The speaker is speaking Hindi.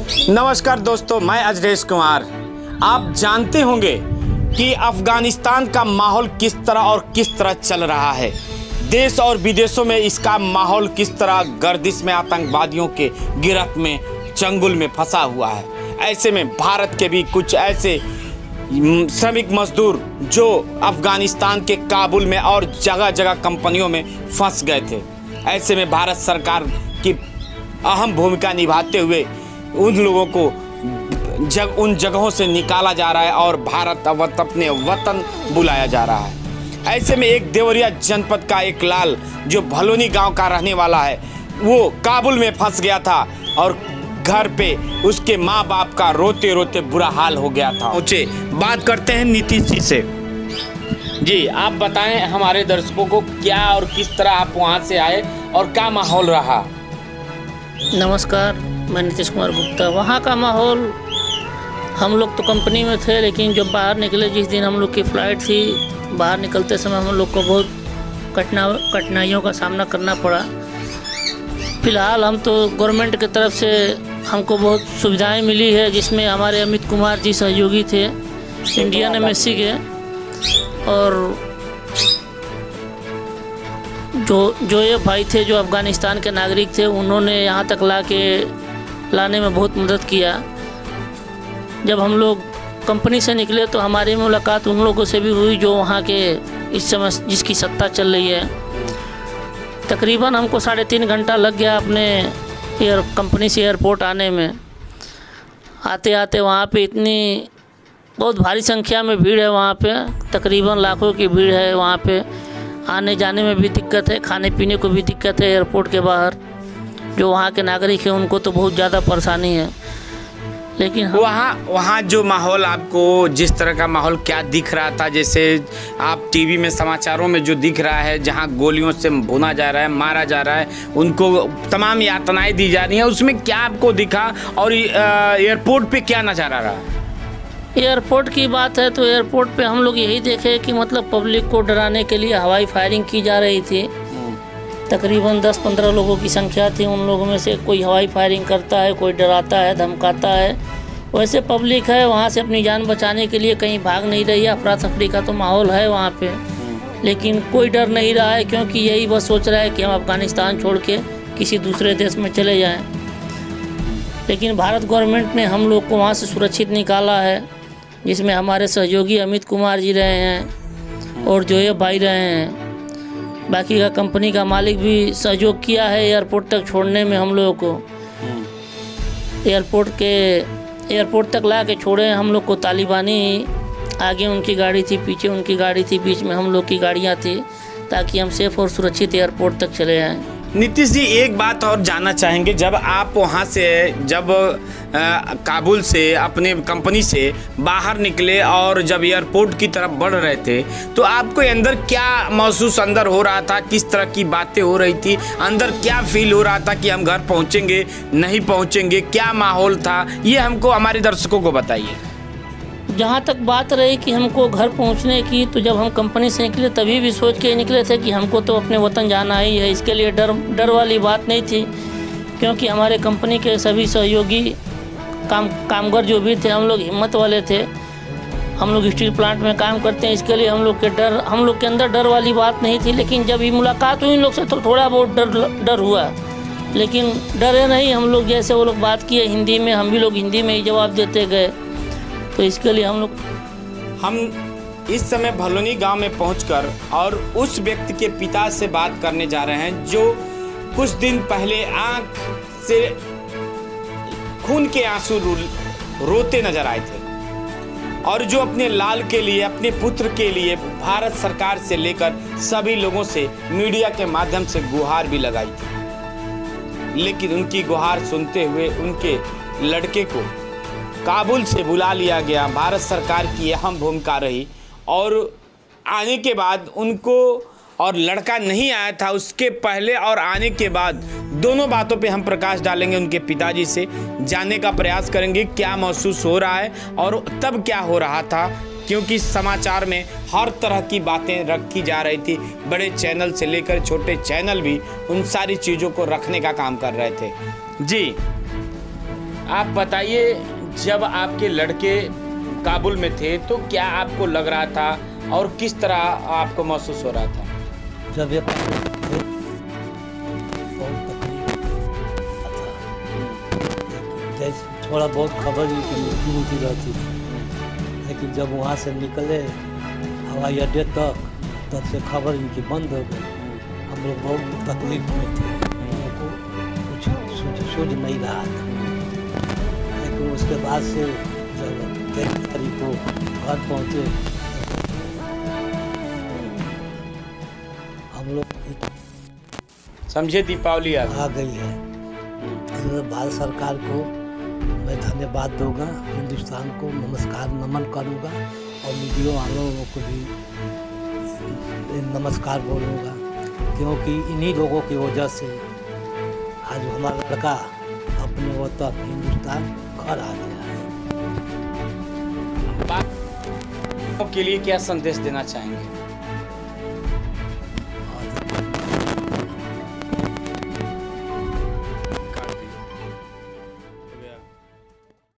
नमस्कार दोस्तों, मैं अजरेश कुमार। आप जानते होंगे कि अफगानिस्तान का माहौल किस तरह और किस तरह चल रहा है। देश और विदेशों में इसका माहौल किस तरह गर्दिश में, आतंकवादियों के गिरफ्त में, चंगुल में फंसा हुआ है। ऐसे में भारत के भी कुछ ऐसे श्रमिक मजदूर जो अफगानिस्तान के काबुल में और जगह जगह कंपनियों में फंस गए थे। ऐसे में भारत सरकार की अहम भूमिका निभाते हुए उन लोगों को उन जगहों से निकाला जा रहा है और भारत अपने वतन बुलाया जा रहा है। ऐसे में एक देवरिया जनपद का एक लाल जो भलोनी गांव का रहने वाला है, वो काबुल में फंस गया था और घर पे उसके माँ बाप का रोते रोते बुरा हाल हो गया था। पहुँचे, बात करते हैं नीतीश जी से। जी, आप बताएं हमारे दर्शकों को क्या और किस तरह आप वहाँ से आए और क्या माहौल रहा। नमस्कार, मैं नीतीश कुमार गुप्ता। वहाँ का माहौल, हम लोग तो कंपनी में थे, लेकिन जब बाहर निकले, जिस दिन हम लोग की फ़्लाइट थी, बाहर निकलते समय हम लोग को बहुत कठिनाइयों का सामना करना पड़ा। फ़िलहाल हम तो गवर्नमेंट की तरफ से हमको बहुत सुविधाएं मिली है, जिसमें हमारे अमित कुमार जी सहयोगी थे, इंडियन एम्बेसी के, और जो ये भाई थे जो अफ़गानिस्तान के नागरिक थे, उन्होंने यहाँ तक लाने में बहुत मदद किया। जब हम लोग कंपनी से निकले तो हमारी मुलाकात उन लोगों से भी हुई जो वहाँ के इस समय जिसकी सत्ता चल रही है। तकरीबन हमको 3.5 घंटा लग गया अपने कंपनी से एयरपोर्ट आने में। आते आते वहाँ पे इतनी बहुत भारी संख्या में भीड़ है, वहाँ पे तकरीबन लाखों की भीड़ है। वहाँ पे आने जाने में भी दिक्कत है, खाने पीने को भी दिक्कत है। एयरपोर्ट के बाहर जो वहाँ के नागरिक हैं उनको तो बहुत ज़्यादा परेशानी है। लेकिन वहाँ जो माहौल, आपको जिस तरह का माहौल क्या दिख रहा था, जैसे आप टीवी में समाचारों में जो दिख रहा है, जहाँ गोलियों से भुना जा रहा है, मारा जा रहा है, उनको तमाम यातनाएं दी जा रही हैं, उसमें क्या आपको दिखा और एयरपोर्ट पे क्या नज़ारा रहा? एयरपोर्ट की बात है तो एयरपोर्ट पे हम लोग यही देखे कि मतलब पब्लिक को डराने के लिए हवाई फायरिंग की जा रही थी। तकरीबन 10-15 लोगों की संख्या थी। उन लोगों में से कोई हवाई फायरिंग करता है, कोई डराता है, धमकाता है। वैसे पब्लिक है वहाँ से अपनी जान बचाने के लिए कहीं भाग नहीं रही है। अफरा तफरी का तो माहौल है वहाँ पे, लेकिन कोई डर नहीं रहा है, क्योंकि यही बस सोच रहा है कि हम अफ़गानिस्तान छोड़ के किसी दूसरे देश में चले जाएँ। लेकिन भारत गवर्नमेंट ने हम लोग को वहाँ से सुरक्षित निकाला है, जिसमें हमारे सहयोगी अमित कुमार जी रहे हैं और जोए भाई रहे हैं। बाकी का कंपनी का मालिक भी सहयोग किया है एयरपोर्ट तक छोड़ने में। हम लोगों को एयरपोर्ट तक ला के छोड़े हम लोग को। तालिबानी आगे उनकी गाड़ी थी, पीछे उनकी गाड़ी थी, बीच में हम लोग की गाड़ियाँ थी, ताकि हम सेफ और सुरक्षित एयरपोर्ट तक चले आएँ। नीतीश जी, एक बात और जानना चाहेंगे, जब आप वहाँ से काबुल से अपने कंपनी से बाहर निकले और जब एयरपोर्ट की तरफ बढ़ रहे थे, तो आपको अंदर क्या महसूस अंदर हो रहा था? किस तरह की बातें हो रही थी अंदर? क्या फील हो रहा था कि हम घर पहुँचेंगे, नहीं पहुँचेंगे? क्या माहौल था, ये हमको, हमारे दर्शकों को बताइए। जहाँ तक बात रही कि हमको घर पहुँचने की, तो जब हम कंपनी से निकले तभी भी सोच के निकले थे कि हमको तो अपने वतन जाना ही है। इसके लिए डर वाली बात नहीं थी, क्योंकि हमारे कंपनी के सभी सहयोगी कामगार जो भी थे, हम लोग हिम्मत वाले थे। हम लोग स्टील प्लांट में काम करते हैं, इसके लिए हम लोग के अंदर डर वाली बात नहीं थी। लेकिन जब ये मुलाकात हुई इन लोग से तो थोड़ा बहुत डर हुआ, लेकिन डरे नहीं हम लोग। जैसे वो लोग बात किए हिंदी में, हम भी लोग हिंदी में ही जवाब देते गए। तो इसके लिए हम इस समय भलोनी गांव में पहुंचकर और उस व्यक्ति के पिता से बात करने जा रहे हैं जो कुछ दिन पहले आंख से खून के आंसू रोते नजर आए थे और जो अपने लाल के लिए, अपने पुत्र के लिए भारत सरकार से लेकर सभी लोगों से मीडिया के माध्यम से गुहार भी लगाई थी। लेकिन उनकी गुहार सुनते हुए उनके लड़के को काबुल से बुला लिया गया। भारत सरकार की अहम भूमिका रही और आने के बाद उनको, और लड़का नहीं आया था उसके पहले और आने के बाद, दोनों बातों पे हम प्रकाश डालेंगे। उनके पिताजी से जानने का प्रयास करेंगे क्या महसूस हो रहा है और तब क्या हो रहा था, क्योंकि समाचार में हर तरह की बातें रखी जा रही थी। बड़े चैनल से लेकर छोटे चैनल भी उन सारी चीज़ों को रखने का काम कर रहे थे। जी, आप बताइए, जब आपके लड़के काबुल में थे तो क्या आपको लग रहा था और किस तरह आपको महसूस हो रहा था? जब ये काबुल थे बहुत तकलीफ था, जैसे थोड़ा बहुत खबर इनकी मिलती रहती थी, लेकिन जब वहाँ से निकले हवाई अड्डे तक, तब से खबर इनकी बंद हो गई। हम लोग बहुत तकलीफ में थे, हम लोग को कुछ सूझ नहीं रहा था। लेकिन उसके बाद से जब 23 तारीख को घर पहुँचे, हम लोग समझे दीपावली आ गई है। इसलिए भारत सरकार को मैं धन्यवाद दूंगा, हिंदुस्तान को नमस्कार नमन करूंगा और मीडिया वालों को भी नमस्कार बोलूँगा, क्योंकि इन्हीं लोगों की वजह से आज हमारा लड़का अपने वतन हिंदुस्तान घर आ गया है। के लिए क्या संदेश देना चाहेंगे?